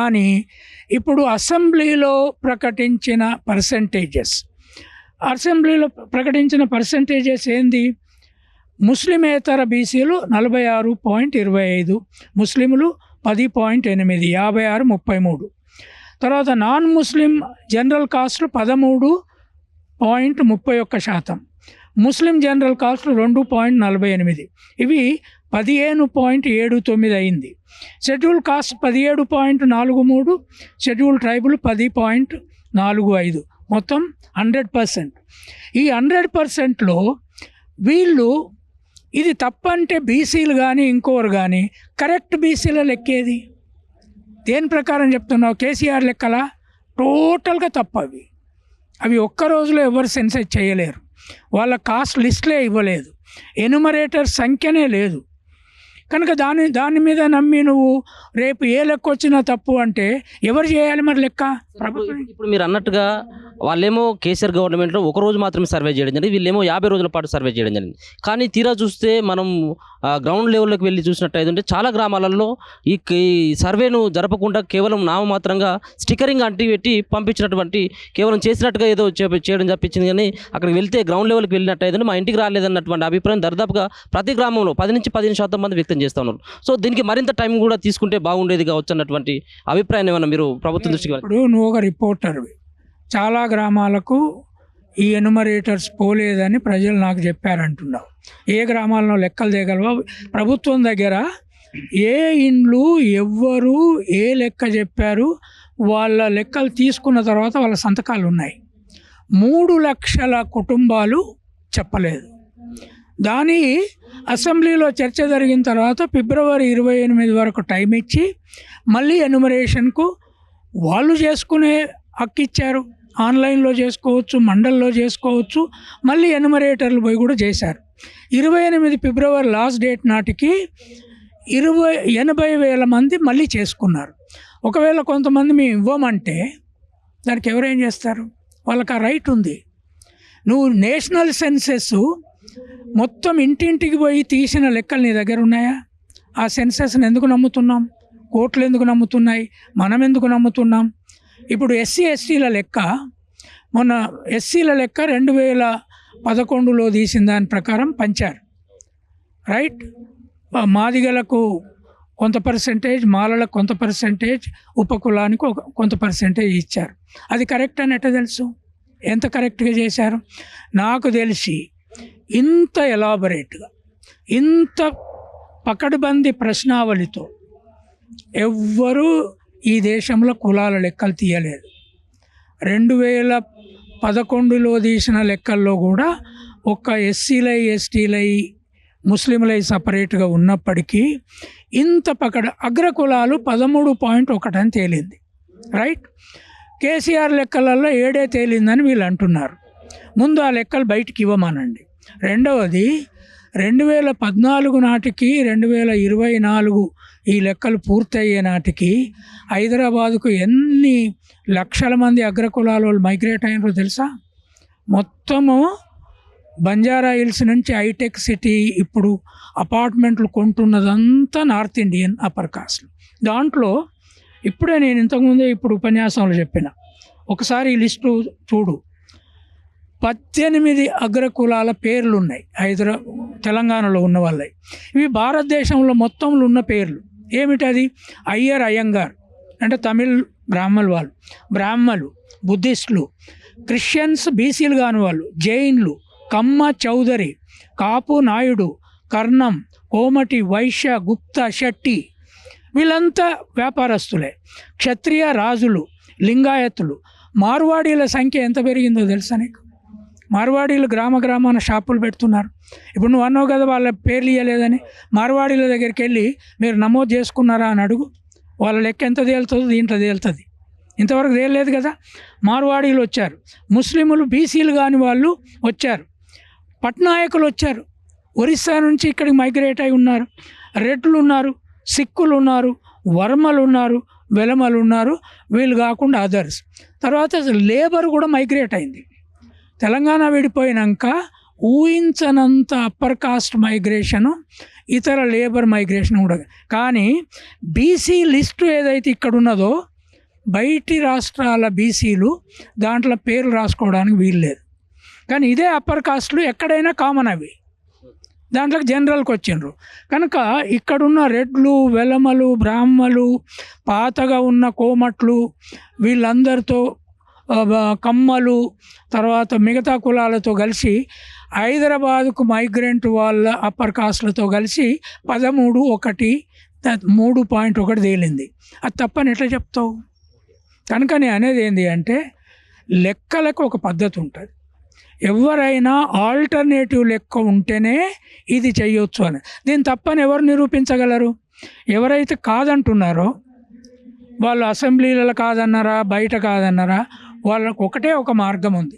కానీ ఇప్పుడు అసెంబ్లీలో ప్రకటించిన పర్సంటేజెస్ ఏంది? ముస్లిమేతర బీసీలు 46.25, ముస్లింలు 10.8, 56-33. తర్వాత నాన్ ముస్లిం జనరల్ కాస్ట్లు 13.31%, ముస్లిం జనరల్ కాస్ట్లు 2.48, ఇవి 15.79 అయింది. షెడ్యూల్ కాస్ట్ 17.43, షెడ్యూల్ ట్రైబుల్ 10.45, మొత్తం 100%. ఈ 100%లో వీళ్ళు ఇది తప్పంటే బీసీలు కానీ ఇంకోరు కానీ కరెక్ట్ బీసీల లెక్కేది దేని ప్రకారం చెప్తున్నావు? కేసీఆర్ లెక్కలా? టోటల్గా తప్పు. అవి ఒక్క రోజులో ఎవరు సెన్సైజ్ చేయలేరు. వాళ్ళ కాస్ట్ లిస్ట్లే ఇవ్వలేదు, ఎన్యుమరేటర్ సంఖ్యనే లేదు. కనుక దాని మీద నమ్మి నువ్వు రేపు ఏ లెక్క వచ్చినా తప్పు అంటే ఎవరు చేయాలి మరి లెక్క? ప్రభుత్వం. ఇప్పుడు మీరు అన్నట్టుగా వాళ్ళేమో కేసీఆర్ గవర్నమెంట్లో ఒక రోజు మాత్రమే సర్వే చేయడం జరిగింది, వీళ్ళేమో 50 రోజుల పాటు సర్వే చేయడం జరిగింది. కానీ తీరా చూస్తే మనం గ్రౌండ్ లెవెల్లోకి వెళ్ళి చూసినట్టయితే చాలా గ్రామాలలో ఈ సర్వేను జరపకుండా కేవలం నామమాత్రంగా స్టిక్కరింగ్ అంటిపెట్టి పంపించినటువంటి, కేవలం చేసినట్టుగా ఏదో చేయడం చెప్పించింది. కానీ అక్కడికి వెళ్తే గ్రౌండ్ లెవెల్కి వెళ్ళినట్టయితే మా ఇంటికి రాలేదన్నటువంటి అభిప్రాయం దాదాపుగా ప్రతి గ్రామంలో 10-15% మంది వ్యక్తం చేస్తూ ఉన్నారు. సో దీనికి మరింత టైం కూడా తీసుకుంటే బాగుండేది కావచ్చు అన్నటువంటి అభిప్రాయం ఏమన్నా మీరు ప్రభుత్వం దృష్టికి? ఇప్పుడు నువ్వు ఒక రిపోర్టర్వి, చాలా గ్రామాలకు ఈ ఎన్యుమరేటర్స్ పోలేదని ప్రజలు నాకు చెప్పారంటున్నావు. ఏ గ్రామాలలో లెక్కలు దిగలవా? ప్రభుత్వం దగ్గర ఏ ఇండ్లు ఎవ్వరు ఏ లెక్క చెప్పారు వాళ్ళ లెక్కలు తీసుకున్న తర్వాత వాళ్ళ సంతకాలు ఉన్నాయి. 3 లక్షల కుటుంబాలు చెప్పలేదు. దాని అసెంబ్లీలో చర్చ జరిగిన తర్వాత ఫిబ్రవరి 28 వరకు టైం ఇచ్చి మళ్ళీ ఎన్యుమరేషన్కు వాళ్ళు చేసుకునే హక్కు ఇచ్చారు. ఆన్లైన్లో చేసుకోవచ్చు, మండల్లో చేసుకోవచ్చు. మళ్ళీ ఎన్యుమరేటర్లు పోయి కూడా చేశారు. 28 ఫిబ్రవరి లాస్ట్ డేట్ నాటికి 80,000 మంది మళ్ళీ చేసుకున్నారు. ఒకవేళ కొంతమంది మేము ఇవ్వమంటే దానికి ఎవరేం చేస్తారు? వాళ్ళకి ఆ రైట్ ఉంది. నువ్వు నేషనల్ సెన్సెస్ మొత్తం ఇంటింటికి పోయి తీసిన లెక్కలు నీ దగ్గర ఉన్నాయా? ఆ సెన్సెస్ని ఎందుకు నమ్ముతున్నాం? కోర్టులు ఎందుకు నమ్ముతున్నాయి? మనం ఎందుకు నమ్ముతున్నాం? ఇప్పుడు ఎస్సీల లెక్క, మొన్న ఎస్సీల లెక్క 2011లో తీసిన దాని ప్రకారం పంచారు, రైట్? మాదిగలకు కొంత పర్సెంటేజ్, మాలలకు కొంత పర్సెంటేజ్, ఉపకులానికి కొంత పర్సెంటేజ్ ఇచ్చారు. అది కరెక్ట్ అని ఎట్లా తెలుసు? ఎంత కరెక్ట్గా చేశారు? నాకు తెలిసి ఇంత ఎలాబరేట్గా, ఇంత పకడ్బందీ ప్రశ్నావళితో ఎవ్వరూ ఈ దేశంలో కులాల లెక్కలు తీయలేదు. 2011లో తీసిన లెక్కల్లో కూడా ఒక్క ఎస్సీలై, ఎస్టీలై, ముస్లింలై సపరేట్గా ఉన్నప్పటికీ ఇంత అగ్రకులాలు 13.1 అని తేలింది, రైట్? కేసీఆర్ లెక్కలలో 7 తేలిందని వీళ్ళు అంటున్నారు. ముందు ఆ లెక్కలు బయటికి ఇవ్వమనండి. రెండవది, 2014 నాటికి 2024 ఈ లెక్కలు పూర్తయ్యే నాటికి హైదరాబాదుకు ఎన్ని లక్షల మంది అగ్రకులాల వాళ్ళు మైగ్రేట్ అయినారో తెలుసా? మొత్తము బంజారా హిల్స్ నుంచి హైటెక్ సిటీ ఇప్పుడు అపార్ట్మెంట్లు కొంటున్నదంతా నార్త్ ఇండియన్ అప్పర్ కాస్ట్. దాంట్లో ఇప్పుడే నేను ఇంతకుముందే ఇప్పుడు ఉపన్యాసంలో చెప్పిన, ఒకసారి ఈ లిస్టు చూడు. 18 అగ్రకులాల పేర్లు ఉన్నాయి తెలంగాణలో ఉన్న వాళ్ళవి. ఇవి భారతదేశంలో మొత్తంలో ఉన్న పేర్లు. ఏమిటది? అయ్యంగార్ అంటే తమిళ్ వాళ్ళు, బ్రాహ్మలు, బుద్ధిస్టులు, క్రిస్టియన్స్, బీసీలు కాని వాళ్ళు, జైన్లు, కమ్మ, చౌదరి, కాపు, నాయుడు, కర్ణం, కోమటి, వైశ్య, గుప్త, శెట్టి, వీళ్ళంతా వ్యాపారస్తులే. క్షత్రియ, రాజులు, లింగాయతులు. మార్వాడీల సంఖ్య ఎంత పెరిగిందో తెలుసా నీకు? మార్వాడీలు గ్రామాన షాపులు పెడుతున్నారు. ఇప్పుడు నువ్వు అన్నావు కదా వాళ్ళ పేర్లు ఇవ్వలేదని. మార్వాడీల దగ్గరికి వెళ్ళి మీరు నమోదు చేసుకున్నారా అని అడుగు, వాళ్ళ లెక్క ఎంత తేలుతుందో దీంట్లో తేలుతుంది. ఇంతవరకు తేలలేదు కదా. మార్వాడీలు వచ్చారు, ముస్లింలు, బీసీలు కాని వాళ్ళు వచ్చారు, పట్నాయకులు వచ్చారు, ఒరిస్సా నుంచి ఇక్కడికి మైగ్రేట్ అయి ఉన్నారు, రెడ్లు ఉన్నారు, సిక్కులు ఉన్నారు, వర్మలు ఉన్నారు, వెలమలు ఉన్నారు. వీళ్ళు కాకుండా అదర్స్. తర్వాత లేబర్ కూడా మైగ్రేట్ అయింది. తెలంగాణ విడిపోయినాక ఊహించనంత అప్పర్ కాస్ట్ మైగ్రేషను, ఇతర లేబర్ మైగ్రేషన్ కూడా. కానీ బీసీ లిస్టు ఏదైతే ఇక్కడ ఉన్నదో బయటి రాష్ట్రాల బీసీలు దాంట్లో పేర్లు రాసుకోవడానికి వీలు లేదు. కానీ ఇదే అప్పర్ కాస్ట్లు ఎక్కడైనా కామన్ అవి, దాంట్లోకి జనరల్కి వచ్చిండ్రు. కనుక ఇక్కడున్న రెడ్లు, వెలమలు, బ్రాహ్మలు, పాతగా ఉన్న కోమట్లు, వీళ్ళందరితో కమ్మలు, తర్వాత మిగతా కులాలతో కలిసి హైదరాబాదుకు మైగ్రెంట్ వాళ్ళ అప్పర్ కాస్ట్లతో కలిసి 13.1 తేలింది. అది తప్పని ఎట్లా చెప్తావు? కనుక నేను అనేది ఏంటి అంటే లెక్కలకు ఒక పద్ధతి ఉంటుంది. ఎవరైనా ఆల్టర్నేటివ్ లెక్క ఉంటేనే ఇది చెయ్యొచ్చు అని. దీని తప్పని ఎవరు నిరూపించగలరు? ఎవరైతే కాదంటున్నారో వాళ్ళు అసెంబ్లీలలో కాదన్నారా, బయట కాదన్నారా, వాళ్ళకు ఒకటే ఒక మార్గం ఉంది.